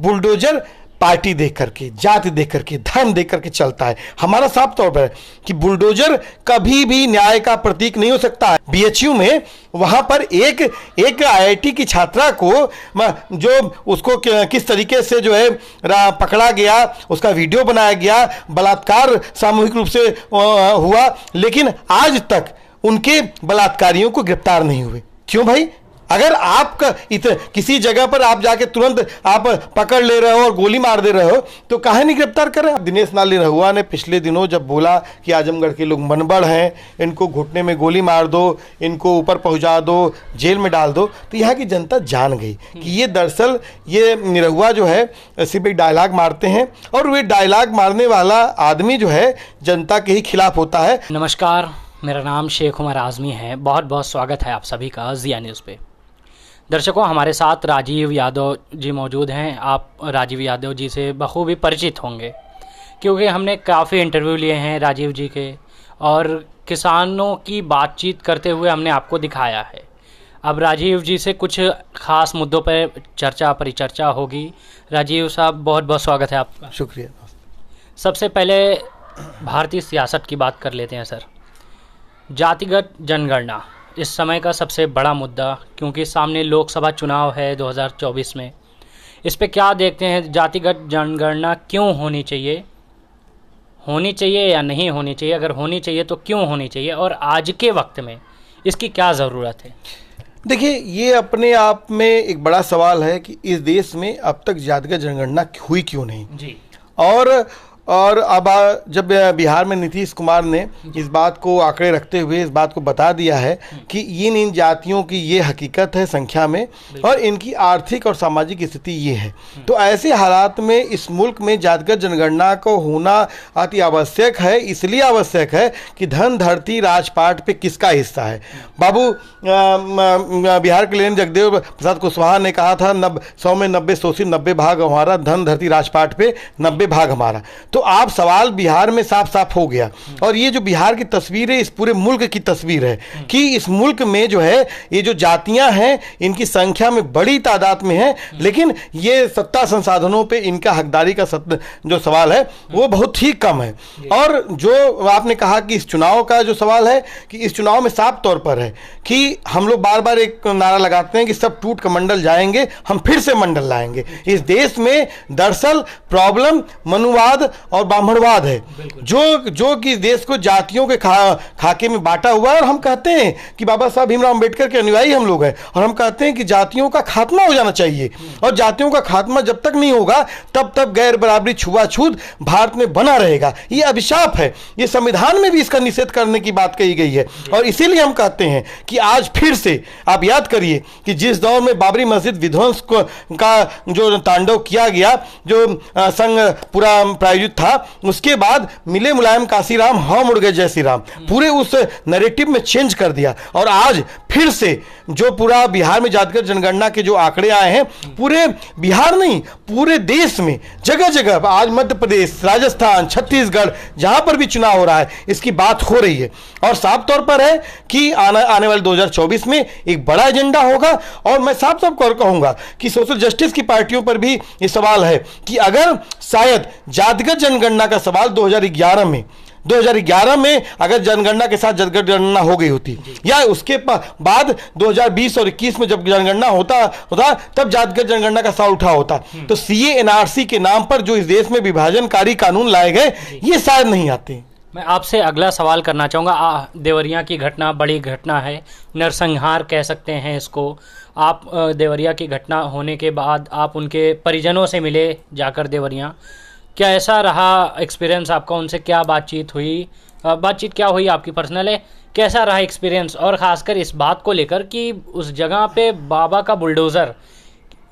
Bulldozer party देख करके, जाति देख करके, धर्म देख करके चलता है। हमारा साफ तौर पर है कि बुलडोजर कभी भी न्याय का प्रतीक नहीं हो सकता है। बीएचयू में वहां पर एक आईआईटी की छात्रा को जो उसको किस तरीके से जो है पकड़ा गया, उसका वीडियो बनाया गया, बलात्कार सामूहिक रूप से हुआ, लेकिन आज तक उनके बलात्कारियों को गिरफ्तार नहीं हुए। क्यों भाई? अगर आपका किसी जगह पर आप जाके तुरंत आप पकड़ ले रहे हो और गोली मार दे रहे हो तो काहे नहीं गिरफ्तार कर रहे हैं? दिनेश नाली रहुआ ने पिछले दिनों जब बोला कि आजमगढ़ के लोग मनबड़ हैं, इनको घुटने में गोली मार दो, इनको ऊपर पहुंचा दो, जेल में डाल दो, तो यहाँ की जनता जान गई कि ये दरअसल ये निरहुआ जो है सिर्फ एक डायलॉग मारते हैं और वे डायलॉग मारने वाला आदमी जो है जनता के ही खिलाफ होता है। नमस्कार, मेरा नाम शेख उमर आज़मी है। बहुत बहुत स्वागत है आप सभी का ज़िया न्यूज़ पे। दर्शकों, हमारे साथ राजीव यादव जी मौजूद हैं। आप राजीव यादव जी से बखूबी परिचित होंगे क्योंकि हमने काफ़ी इंटरव्यू लिए हैं राजीव जी के और किसानों की बातचीत करते हुए हमने आपको दिखाया है। अब राजीव जी से कुछ ख़ास मुद्दों पर परिचर्चा होगी। राजीव साहब, बहुत बहुत स्वागत है आपका। शुक्रिया। सबसे पहले भारतीय सियासत की बात कर लेते हैं सर। जातिगत जनगणना इस समय का सबसे बड़ा मुद्दा, क्योंकि सामने लोकसभा चुनाव है 2024 में। इस पे क्या देखते हैं? जातिगत जनगणना क्यों होनी चाहिए या नहीं होनी चाहिए? अगर होनी चाहिए तो क्यों होनी चाहिए और आज के वक्त में इसकी क्या ज़रूरत है? देखिए, ये अपने आप में एक बड़ा सवाल है कि इस देश में अब तक जातिगत जनगणना हुई क्यों नहीं जी। और अब जब बिहार में नीतीश कुमार ने इस बात को आंकड़े रखते हुए इस बात को बता दिया है कि इन जातियों की ये हकीकत है संख्या में और इनकी आर्थिक और सामाजिक स्थिति ये है, तो ऐसे हालात में इस मुल्क में जातिगत जनगणना को होना अति आवश्यक है। इसलिए आवश्यक है कि धन धरती राजपाट पे किसका हिस्सा है। बाबू बिहार के लेन जगदेव प्रसाद कुशवाहा ने कहा था 100 में 90 शोषित 90 भाग हमारा, धन धरती राजपाट पे 90 भाग हमारा। तो आप सवाल बिहार में साफ साफ हो गया। और ये जो बिहार की तस्वीर है इस पूरे मुल्क की तस्वीर है कि इस मुल्क में जो है ये जो जातियां हैं इनकी संख्या में बड़ी तादाद में है, लेकिन ये सत्ता संसाधनों पे इनका हकदारी का जो सवाल है वो बहुत ही कम है। और जो आपने कहा कि इस चुनाव का जो सवाल है कि इस चुनाव में साफ तौर पर है कि हम लोग बार बार एक नारा लगाते हैं कि सब टूट कर मंडल जाएंगे, हम फिर से मंडल लाएंगे। इस देश में दरअसल प्रॉब्लम मनुवाद और ब्राह्मणवाद है जो कि देश को जातियों के खाके में बांटा हुआ है। और हम कहते हैं कि बाबा साहब भीमराव अंबेडकर के अनुयायी हम लोग हैं और हम कहते हैं कि जातियों का खात्मा हो जाना चाहिए और जातियों का खात्मा जब तक नहीं होगा तब तक गैर बराबरी छुआछूत भारत में बना रहेगा। ये अभिशाप है। ये संविधान में भी इसका निषेध करने की बात कही गई है और इसीलिए हम कहते हैं कि आज फिर से आप याद करिए कि जिस दौर में बाबरी मस्जिद विध्वंस का जो तांडव किया गया, जो संघ पूरा प्रायोजित था, उसके बाद मिले मुलायम काशीराम हम उड़ गए जय श्री राम, पूरे उस नैरेटिव में चेंज कर दिया। और आज फिर से जो पूरा बिहार में जातिगत जनगणना के जो आंकड़े आए हैं, पूरे बिहार नहीं पूरे देश में जगह जगह, आज मध्य प्रदेश, राजस्थान, छत्तीसगढ़ जहां पर भी चुनाव हो रहा है इसकी बात हो रही है। और साफ तौर पर है कि आने वाले 2024 में एक बड़ा एजेंडा होगा। और मैं साफ साफ कहूंगा कि सोशल जस्टिस की पार्टियों पर भी ये सवाल है कि अगर शायद जातिगत जनगणना का सवाल 2011 में अगर जनगणना के साथ जातिगत जनगणना हो गई होती या उसके बाद 2020 और 21 में जब जनगणना होता तब जातिगत जनगणना का सवाल उठा होता, तो सीए एनआरसी के नाम पर जो इस देश में विभाजनकारी कानून लाए गए ये शायद नहीं आते। मैं आपसे अगला सवाल करना चाहूँगा। देवरिया की घटना बड़ी घटना है, नरसंहार कह सकते हैं इसको। आप देवरिया की घटना होने के बाद आप उनके परिजनों से मिले जाकर देवरिया, क्या ऐसा रहा एक्सपीरियंस आपका? उनसे क्या बातचीत क्या हुई आपकी पर्सनल है? कैसा रहा एक्सपीरियंस? और ख़ासकर इस बात को लेकर कि उस जगह पे बाबा का बुलडोज़र,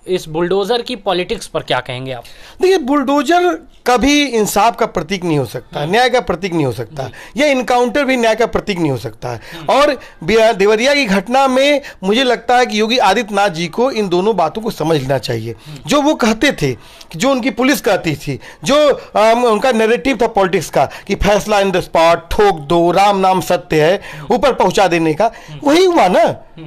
इस बुलडोज़र की पॉलिटिक्स पर क्या कहेंगे आप? देखिए, बुलडोज़र कभी इंसाफ का प्रतीक नहीं हो सकता, न्याय का प्रतीक नहीं हो सकता, यह इनकाउंटर भी न्याय का प्रतीक नहीं हो सकता है। और देवरिया की घटना में मुझे लगता है कि योगी आदित्यनाथ जी को इन दोनों बातों को समझ लेना चाहिए। जो वो कहते थे कि जो उनकी पुलिस कहती थी, जो उनका नैरेटिव था पॉलिटिक्स का कि फैसला इन द स्पॉट, ठोक दो, राम नाम सत्य है, ऊपर पहुंचा देने का, वही हुआ ना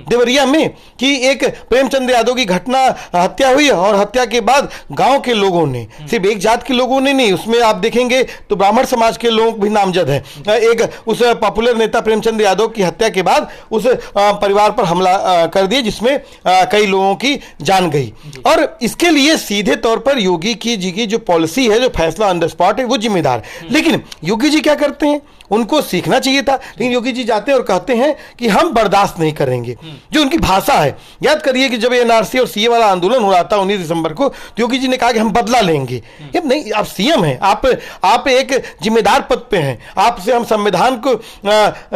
देवरिया में कि एक प्रेमचंद यादव की घटना, हत्या हुई और हत्या के बाद गांव के लोगों ने, सिर्फ एक जात के लोगों ने नहीं, उसमें आप देखेंगे तो ब्राह्मण समाज के लोग भी नामजद हैं। एक उस पॉपुलर नेता प्रेमचंद यादव की हत्या के बाद उस परिवार पर हमला कर दिया, जिसमें कई लोगों की जान गई। और इसके लिए सीधे तौर पर योगी जी की जो पॉलिसी है, जो फैसला ऑन द स्पॉट है, वो जिम्मेदार। लेकिन योगी जी क्या करते हैं, उनको सीखना चाहिए था, लेकिन योगी जी जाते हैं और कहते हैं कि हम बर्दाश्त नहीं करेंगे। जो उनकी भाषा है, याद करिए कि जब एनआरसी और सीए वाला आंदोलन हो रहा था 19 दिसंबर को, तो योगी जी ने कहा कि हम बदला लेंगे। ये नहीं, आप सीएम हैं, आप एक जिम्मेदार पद पे हैं, आपसे हम संविधान को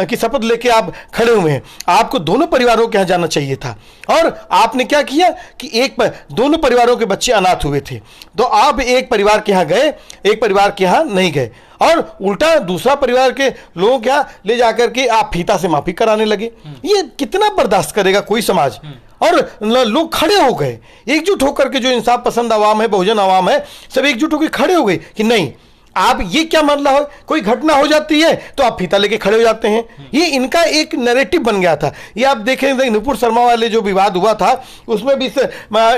की शपथ लेके आप खड़े हुए हैं, आपको दोनों परिवारों के यहाँ जाना चाहिए था। और आपने क्या किया कि दोनों परिवारों के बच्चे अनाथ हुए थे, तो आप एक परिवार के यहाँ गए, एक परिवार के यहाँ नहीं गए, और उल्टा दूसरा परिवार के लोगों क्या ले जाकर के आप फीता से माफी कराने लगे। ये कितना बर्दाश्त करेगा कोई समाज। और लोग खड़े हो गए एकजुट होकर के, जो इंसाफ पसंद आवाम है, बहुजन आवाम है, सब एकजुट होकर खड़े हो गए कि नहीं, आप ये क्या मतलब है, कोई घटना हो जाती है तो आप फीता लेके खड़े हो जाते हैं। ये इनका एक नैरेटिव बन गया था। ये आप देखें नुपुर शर्मा वाले जो विवाद हुआ था, उसमें भी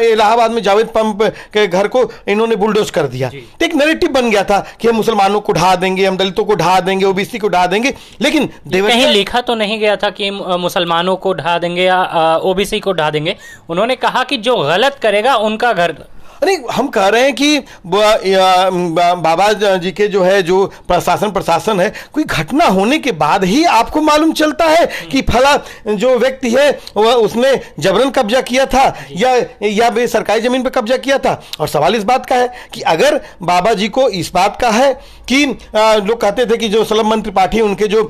इलाहाबाद में जावेद पंप के घर को इन्होंने बुलडोज कर दिया। तो एक नैरेटिव बन गया था कि हम मुसलमानों को ढा देंगे, हम दलितों को ढा देंगे, ओबीसी को ढा देंगे। लेकिन कहीं लिखा तो नहीं गया था कि मुसलमानों को ढा देंगे या ओबीसी को ढा देंगे। उन्होंने कहा कि जो गलत करेगा उनका घर। अरे हम कह रहे हैं कि बाबा जी के जो है, जो प्रशासन है, कोई घटना होने के बाद ही आपको मालूम चलता है कि फला जो व्यक्ति है वह उसने जबरन कब्जा किया था या सरकारी जमीन पर कब्जा किया था। और सवाल इस बात का है कि अगर बाबा जी को इस बात का है कि लोग कहते थे कि जो सलमान त्रिपाठी उनके जो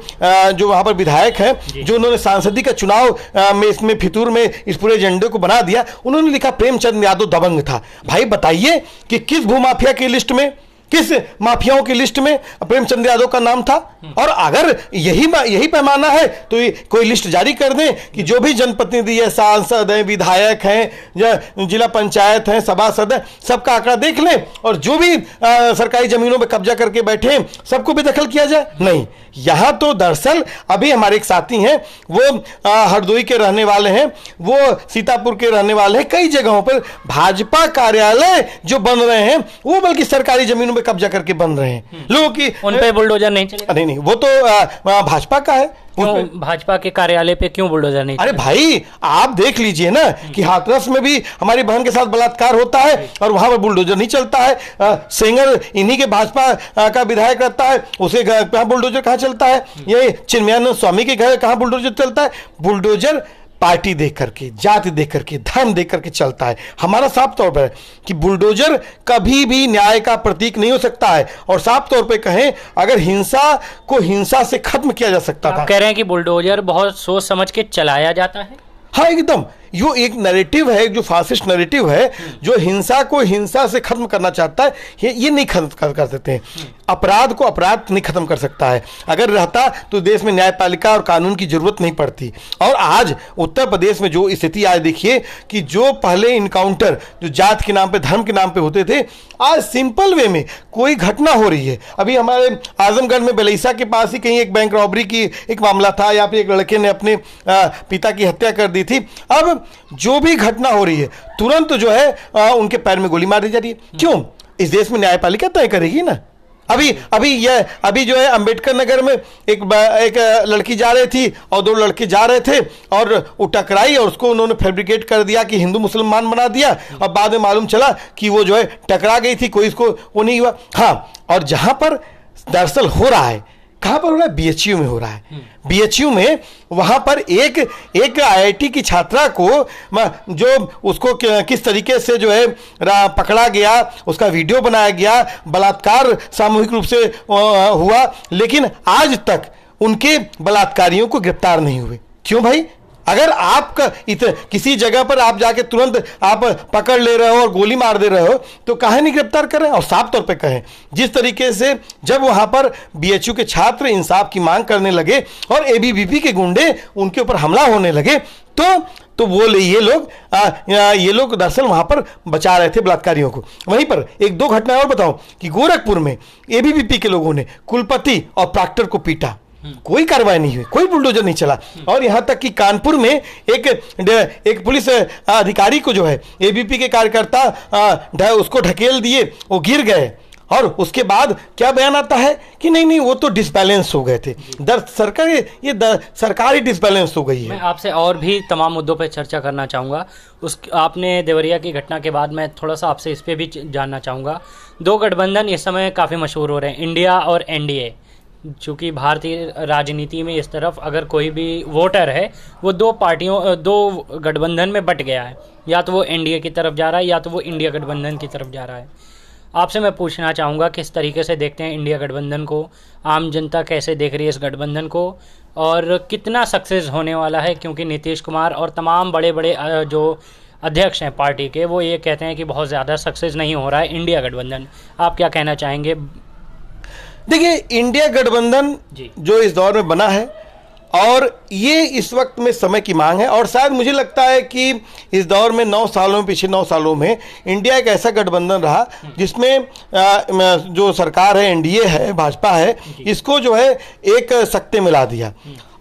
वहां पर विधायक हैं, जो उन्होंने सांसदी का चुनाव में इसमें फितूर में इस पूरे एजेंडे को बना दिया, उन्होंने लिखा प्रेमचंद यादव दबंग था। भाई बताइए कि किस भूमाफिया की लिस्ट में, किस माफियाओं की लिस्ट में प्रेमचंद यादव का नाम था। और अगर यही पैमाना है तो कोई लिस्ट जारी कर दें कि जो भी जनप्रतिनिधि है, सांसद हैं, विधायक हैं, जिला पंचायत हैं, सभासद हैं, सबका आंकड़ा देख लें और जो भी सरकारी जमीनों पर कब्जा करके बैठे हैं सबको बेदखल किया जाए। नहीं, यहां तो दरअसल अभी हमारे एक साथी हैं, वो हरदोई के रहने वाले हैं, वो सीतापुर के रहने वाले हैं। कई जगहों पर भाजपा कार्यालय जो बन रहे हैं वो बल्कि सरकारी जमीनों पे कब्जा करके बन रहे हैं। लोगों की उन पे बुलडोजर नहीं चलेगा। नहीं, वो तो भाजपा का है। भाजपा के कार्यालय पे क्यों बुलडोजर नहीं? अरे भाई आप देख लीजिए ना कि हाथरस में भी हमारी बहन के साथ बलात्कार होता है और वहां पर बुलडोजर नहीं चलता है। सेंगर इन्हीं के भाजपा का विधायक रहता है, उसे बुलडोजर कहां चलता है? ये चिन्मयानंद स्वामी के घर कहां बुलडोजर चलता है? बुलडोजर पार्टी देख करके, जाति देख करके, धर्म देख करके चलता है। हमारा साफ तौर पर कि बुलडोजर कभी भी न्याय का प्रतीक नहीं हो सकता है। और साफ तौर पे कहें, अगर हिंसा को हिंसा से खत्म किया जा सकता था। कह रहे हैं कि बुलडोजर बहुत सोच समझ के चलाया जाता है। हाँ एकदम, यो एक नैरेटिव है, जो फासिस्ट नैरेटिव है, जो हिंसा को हिंसा से खत्म करना चाहता है, ये नहीं खत्म कर सकते हैं। अपराध को अपराध नहीं खत्म कर सकता है। अगर रहता तो देश में न्यायपालिका और कानून की जरूरत नहीं पड़ती। और आज उत्तर प्रदेश में जो स्थिति आज देखिए कि जो पहले इनकाउंटर जो जात के नाम पे, धर्म के नाम पे होते थे, आज सिंपल वे में कोई घटना हो रही है। अभी हमारे आजमगढ़ में बेलैसा के पास ही कहीं एक बैंक रॉबरी की एक मामला था, यहाँ पे एक लड़के ने अपने पिता की हत्या कर दी थी। अब जो भी घटना हो रही है तुरंत जो है उनके पैर में गोली मार दी जा रही है। क्यों? इस देश में न्यायपालिका तय करेगी ना। अभी जो है अंबेडकर नगर में एक लड़की जा रही थी और दो लड़के जा रहे थे और वो टकराई और उसको उन्होंने फैब्रिकेट कर दिया कि हिंदू मुसलमान बना दिया। और बाद में मालूम चला कि वो जो है टकरा गई थी, कोई इसको वो नहीं हुआ। हाँ, और जहां पर दरअसल हो रहा है, कहां पर हो रहा है? बीएचयू में हो रहा है। बीएचयू में वहां पर एक आईआईटी की छात्रा को जो उसको किस तरीके से जो है पकड़ा गया, उसका वीडियो बनाया गया, बलात्कार सामूहिक रूप से हुआ, लेकिन आज तक उनके बलात्कारियों को गिरफ्तार नहीं हुए। क्यों भाई? अगर आपका किसी जगह पर आप जाके तुरंत आप पकड़ ले रहे हो और गोली मार दे रहे हो तो काहे नहीं गिरफ्तार कर रहे हैं? और साफ तौर पे कहें, जिस तरीके से जब वहां पर बीएचयू के छात्र इंसाफ की मांग करने लगे और एबीवीपी के गुंडे उनके ऊपर हमला होने लगे, तो तो ये लोग दरअसल वहां पर बचा रहे थे बलात्कारियों को। वहीं पर एक दो घटनाएं और बताऊं कि गोरखपुर में एबीवीपी के लोगों ने कुलपति और प्रॉक्टर को पीटा, कोई कार्रवाई नहीं हुई, कोई बुलडोजर नहीं चला। और यहां तक कि कानपुर में एक पुलिस अधिकारी को जो है एबीपी के कार्यकर्ता उसको ढकेल दिए, वो गिर गए, और उसके बाद क्या बयान आता है कि नहीं वो तो डिसबैलेंस हो गए थे। सरकार ही डिसबैलेंस हो गई है। मैं आपसे और भी तमाम मुद्दों पर चर्चा करना चाहूँगा। आपने देवरिया की घटना के बाद मैं थोड़ा सा आपसे इस पे भी जानना चाहूँगा। दो गठबंधन इस समय काफ़ी मशहूर हो रहे हैं, इंडिया और एनडीए। चूँकि भारतीय राजनीति में इस तरफ अगर कोई भी वोटर है वो दो गठबंधन में बट गया है, या तो वो एनडीए की तरफ जा रहा है या तो वो इंडिया गठबंधन की तरफ जा रहा है। आपसे मैं पूछना चाहूँगा किस तरीके से देखते हैं इंडिया गठबंधन को, आम जनता कैसे देख रही है इस गठबंधन को, और कितना सक्सेस होने वाला है? क्योंकि नीतीश कुमार और तमाम बड़े बड़े जो अध्यक्ष हैं पार्टी के, वो ये कहते हैं कि बहुत ज़्यादा सक्सेस नहीं हो रहा है इंडिया गठबंधन। आप क्या कहना चाहेंगे? देखिए, इंडिया गठबंधन जो इस दौर में बना है, और ये इस वक्त में समय की मांग है, और शायद मुझे लगता है कि इस दौर में पिछले 9 सालों में इंडिया एक ऐसा गठबंधन रहा जिसमें जो सरकार है, एनडीए है, भाजपा है, इसको जो है एक सकते मिला दिया।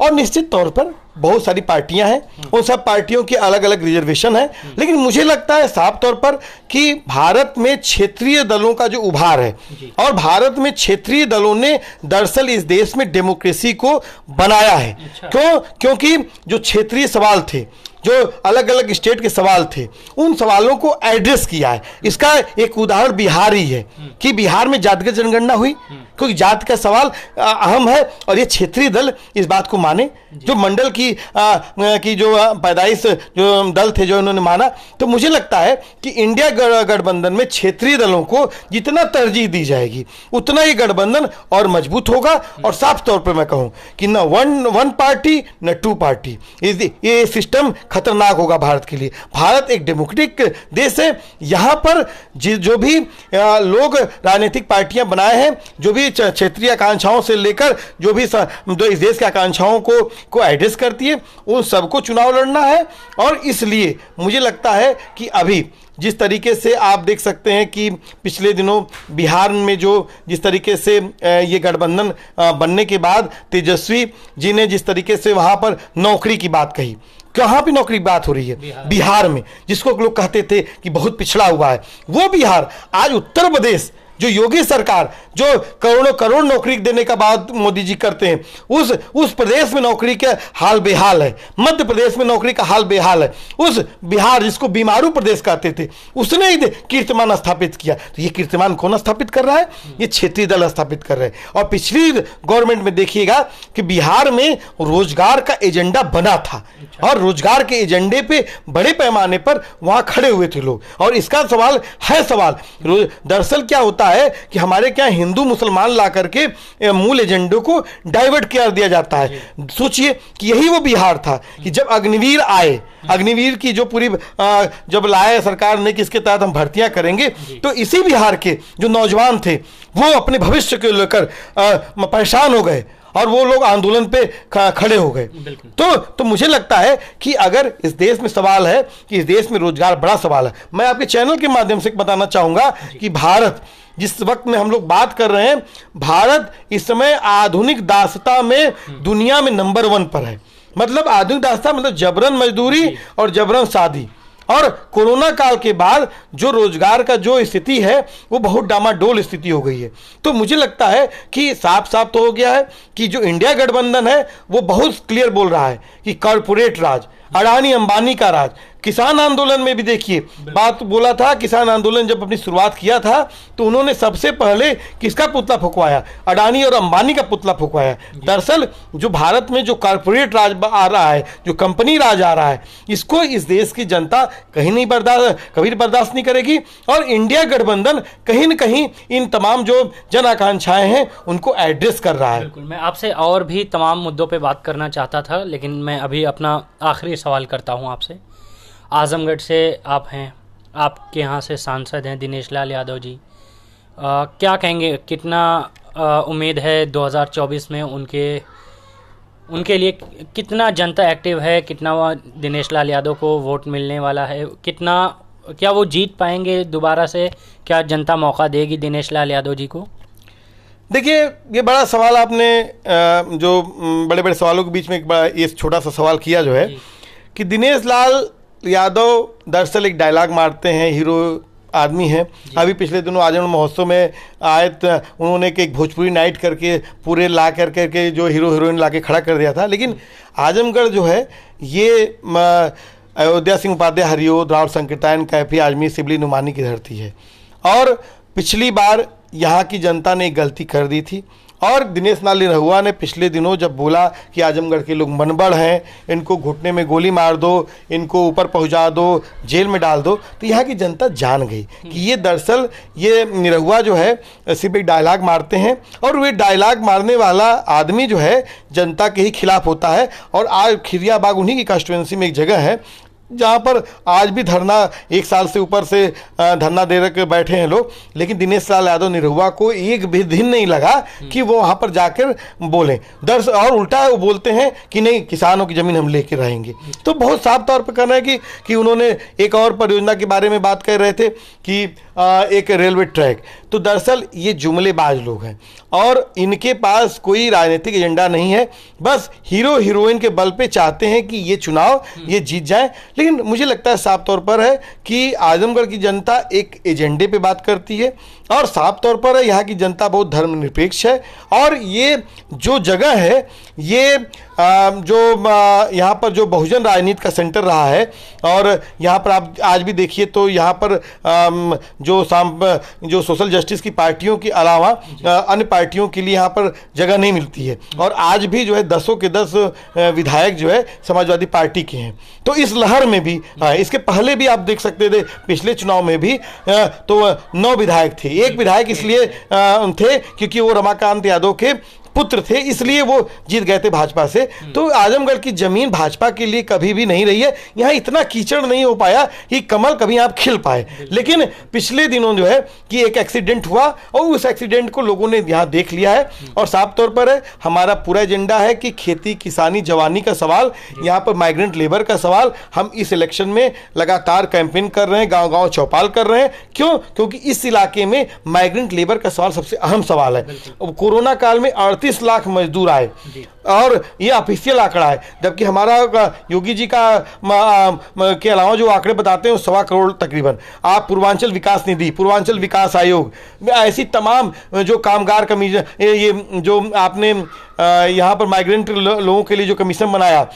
और निश्चित तौर पर बहुत सारी पार्टियां हैं, उन सब पार्टियों की अलग अलग रिजर्वेशन है, लेकिन मुझे लगता है साफ तौर पर कि भारत में क्षेत्रीय दलों का जो उभार है, और भारत में क्षेत्रीय दलों ने दरअसल इस देश में डेमोक्रेसी को बनाया है। क्योंकि जो क्षेत्रीय सवाल थे, जो अलग अलग स्टेट के सवाल थे, उन सवालों को एड्रेस किया है। इसका एक उदाहरण बिहार ही है कि बिहार में जातिगत जनगणना हुई, क्योंकि जाति का सवाल अहम है, और ये क्षेत्रीय दल इस बात को माने। जो मंडल की जो पैदाइश जो दल थे जो इन्होंने माना, तो मुझे लगता है कि इंडिया गठबंधन में क्षेत्रीय दलों को जितना तरजीह दी जाएगी उतना ये गठबंधन और मजबूत होगा। और साफ तौर पर मैं कहूं कि न वन पार्टी न 2 पार्टी, ये सिस्टम खतरनाक होगा भारत के लिए। भारत एक डेमोक्रेटिक देश है, यहाँ पर जो भी लोग राजनीतिक पार्टियां बनाए हैं, जो भी क्षेत्रीय आकांक्षाओं से लेकर जो इस देश की आकांक्षाओं को एड्रेस करती है, उन सबको चुनाव लड़ना है। और इसलिए मुझे लगता है कि अभी जिस तरीके से आप देख सकते हैं कि पिछले दिनों बिहार में जिस तरीके से ये गठबंधन बनने के बाद तेजस्वी जी ने जिस तरीके से वहाँ पर नौकरी की बात कही, कहाँ पे नौकरी की बात हो रही है? बिहार में, जिसको लोग कहते थे कि बहुत पिछड़ा हुआ है, वो बिहार आज उत्तर प्रदेश, जो योगी सरकार जो करोड़ों करोड़ नौकरी देने का बात मोदी जी करते हैं, उस प्रदेश में नौकरी का हाल बेहाल है। मध्य प्रदेश में नौकरी का हाल बेहाल है। उस बिहार जिसको बीमारू प्रदेश कहते थे, उसने ही कीर्तिमान स्थापित किया। तो ये कीर्तिमान कौन स्थापित कर रहा है? ये क्षेत्रीय दल स्थापित कर रहे हैं। और पिछली गवर्नमेंट में देखिएगा कि बिहार में रोजगार का एजेंडा बना था, और रोजगार के एजेंडे पे बड़े पैमाने पर वहां खड़े हुए थे लोग। और इसका सवाल दरअसल क्या होता है कि हमारे क्या हिंदू मुसलमान ला करके मूल एजेंडे को डाइवर्ट कर दिया जाता है। सोचिए कि यही वो बिहार था कि जब अग्निवीर आए, अग्निवीर की जो पूरी जब लाए सरकार ने कि इसके तहत हम भर्तियां करेंगे, तो इसी बिहार के जो नौजवान थे वो अपने भविष्य को लेकर परेशान हो गए, और वो लोग आंदोलन पे खड़े हो गए। तो मुझे लगता है कि अगर इस देश में सवाल है कि इस देश में रोजगार बड़ा सवाल है, मैं आपके चैनल के माध्यम से बताना चाहूंगा कि भारत जिस वक्त में हम लोग बात कर रहे हैं, भारत इस समय आधुनिक दासता में दुनिया में नंबर 1 पर है। मतलब आधुनिक दासता मतलब जबरन मजदूरी और जबरन शादी। और कोरोना काल के बाद जो रोजगार का जो स्थिति है वो बहुत डामाडोल स्थिति हो गई है। तो मुझे लगता है कि साफ साफ तो हो गया है कि जो इंडिया गठबंधन है वो बहुत क्लियर बोल रहा है कि कॉरपोरेट राज, अडानी अंबानी का राज। किसान आंदोलन में भी देखिए बात बोला था, किसान आंदोलन जब अपनी शुरुआत किया था तो उन्होंने सबसे पहले किसका पुतला फुकवाया? अडानी और अंबानी का पुतला फुकवाया। दरअसल जो भारत में जो कॉर्पोरेट राज आ रहा है, जो कंपनी राज आ रहा है, इसको इस देश की जनता कभी बर्दाश्त नहीं करेगी। और इंडिया गठबंधन कहीं न कहीं इन तमाम जो जन आकांक्षाएं हैं उनको एड्रेस कर रहा है। बिल्कुल, मैं आपसे और भी तमाम मुद्दों पर बात करना चाहता था, लेकिन मैं अभी अपना आखिरी सवाल करता हूँ आपसे। आजमगढ़ से आप हैं, आपके यहाँ से सांसद हैं दिनेश लाल यादव जी, क्या कहेंगे, कितना उम्मीद है 2024 में उनके उनके लिए कितना जनता एक्टिव है, कितना दिनेश लाल यादव को वोट मिलने वाला है, कितना क्या वो जीत पाएंगे दोबारा से, क्या जनता मौका देगी दिनेश लाल यादव जी को? देखिए, ये बड़ा सवाल आपने जो बड़े बड़े सवालों के बीच में एक बड़ा ये छोटा सा सवाल किया जो है कि दिनेश लाल यादव दरअसल एक डायलॉग मारते हैं, हीरो आदमी हैं। अभी पिछले दिनों आजमगढ़ महोत्सव में आए उन्होंने एक भोजपुरी नाइट करके पूरे ला करके जो हीरो हीरोइन ला के खड़ा कर दिया था। लेकिन आजमगढ़ जो है ये अयोध्या सिंह उपाध्याय, हरिओद, राव संकीर्तन, कैफी आजमी, सिबली नुमानी की धरती है। और पिछली बार यहाँ की जनता ने एक गलती कर दी थी और दिनेश लाल निरहुआ ने पिछले दिनों जब बोला कि आजमगढ़ के लोग मनबड़ हैं, इनको घुटने में गोली मार दो, इनको ऊपर पहुंचा दो, जेल में डाल दो, तो यहाँ की जनता जान गई कि ये दरअसल ये निरहुआ जो है सिर्फ एक डायलॉग मारते हैं और वे डायलॉग मारने वाला आदमी जो है जनता के ही खिलाफ होता है। और आज खिरियाबाग उन्हीं की कॉन्स्टिट्यूंसी में एक जगह है जहाँ पर आज भी धरना 1 साल से ऊपर से धरना दे रखे बैठे हैं लोग, लेकिन दिनेश लाल यादव निरहुआ को एक भी दिन नहीं लगा कि वो वहाँ पर जाकर बोलें। दरअसल और उल्टा वो बोलते हैं कि नहीं, किसानों की ज़मीन हम लेकर रहेंगे। तो बहुत साफ तौर पर कहना है कि उन्होंने एक और परियोजना के बारे में बात कर रहे थे कि एक रेलवे ट्रैक। तो दरअसल ये जुमलेबाज लोग हैं और इनके पास कोई राजनीतिक एजेंडा नहीं है, बस हीरो हीरोइन के बल पे चाहते हैं कि ये चुनाव ये जीत जाए। लेकिन मुझे लगता है साफ तौर पर है कि आजमगढ़ की जनता एक एजेंडे पे बात करती है और साफ तौर पर है यहाँ की जनता बहुत धर्मनिरपेक्ष है। और ये जो जगह है ये जो यहाँ पर जो बहुजन राजनीति का सेंटर रहा है और यहाँ पर आप आज भी देखिए तो यहाँ पर जो सोशल जस्टिस की पार्टियों के अलावा अन्य पार्टियों के लिए यहाँ पर जगह नहीं मिलती है। और आज भी जो है 10 के 10 विधायक जो है समाजवादी पार्टी के हैं। तो इस लहर में भी इसके पहले भी आप देख सकते थे पिछले चुनाव में भी तो 9 विधायक थे। एक विधायक इसलिए थे क्योंकि वो रमाकांत यादव के पुत्र थे, इसलिए वो जीत गए थे भाजपा से। तो आजमगढ़ की जमीन भाजपा के लिए कभी भी नहीं रही है। यहाँ इतना कीचड़ नहीं हो पाया कि कमल कभी आप खिल पाए। लेकिन पिछले दिनों जो है कि एक एक्सीडेंट हुआ और उस एक्सीडेंट को लोगों ने यहाँ देख लिया है और साफ तौर पर है हमारा पूरा एजेंडा है कि खेती, किसानी, जवानी का सवाल, यहाँ पर माइग्रेंट लेबर का सवाल हम इस इलेक्शन में लगातार कैंपेन कर रहे हैं, गाँव गाँव चौपाल कर रहे हैं। क्यों? क्योंकि इस इलाके में माइग्रेंट लेबर का सवाल सबसे अहम सवाल है। कोरोना काल में 38 लाख मजदूर आए और ये ऑफिशियल आंकड़ा है, जबकि हमारा योगी जी का के अलावा जो आंकड़े बताते हैं वो 1.25 करोड़ तकरीबन। आप पूर्वांचल विकास निधि, पूर्वांचल विकास आयोग, ऐसी तमाम जो कामगार कमीशन, ये जो आपने यहाँ पर माइग्रेंट लोगों के लिए जो कमीशन बनाया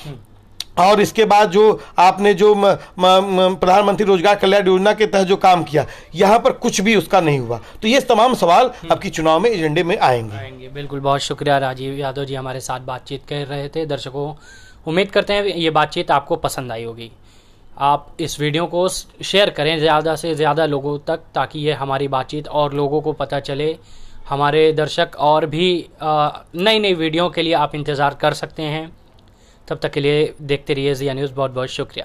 और इसके बाद जो आपने जो प्रधानमंत्री रोजगार कल्याण योजना के तहत जो काम किया, यहाँ पर कुछ भी उसका नहीं हुआ। तो ये तमाम सवाल अब की चुनाव में एजेंडे में आएंगे। बिल्कुल, बहुत शुक्रिया राजीव यादव जी हमारे साथ बातचीत कर रहे थे। दर्शकों, उम्मीद करते हैं ये बातचीत आपको पसंद आई होगी। आप इस वीडियो को शेयर करें ज़्यादा से ज़्यादा लोगों तक, ताकि ये हमारी बातचीत और लोगों को पता चले। हमारे दर्शक और भी नई नई वीडियो के लिए आप इंतज़ार कर सकते हैं। तब तक के लिए देखते रहिए ज़िया न्यूज़। बहुत बहुत शुक्रिया।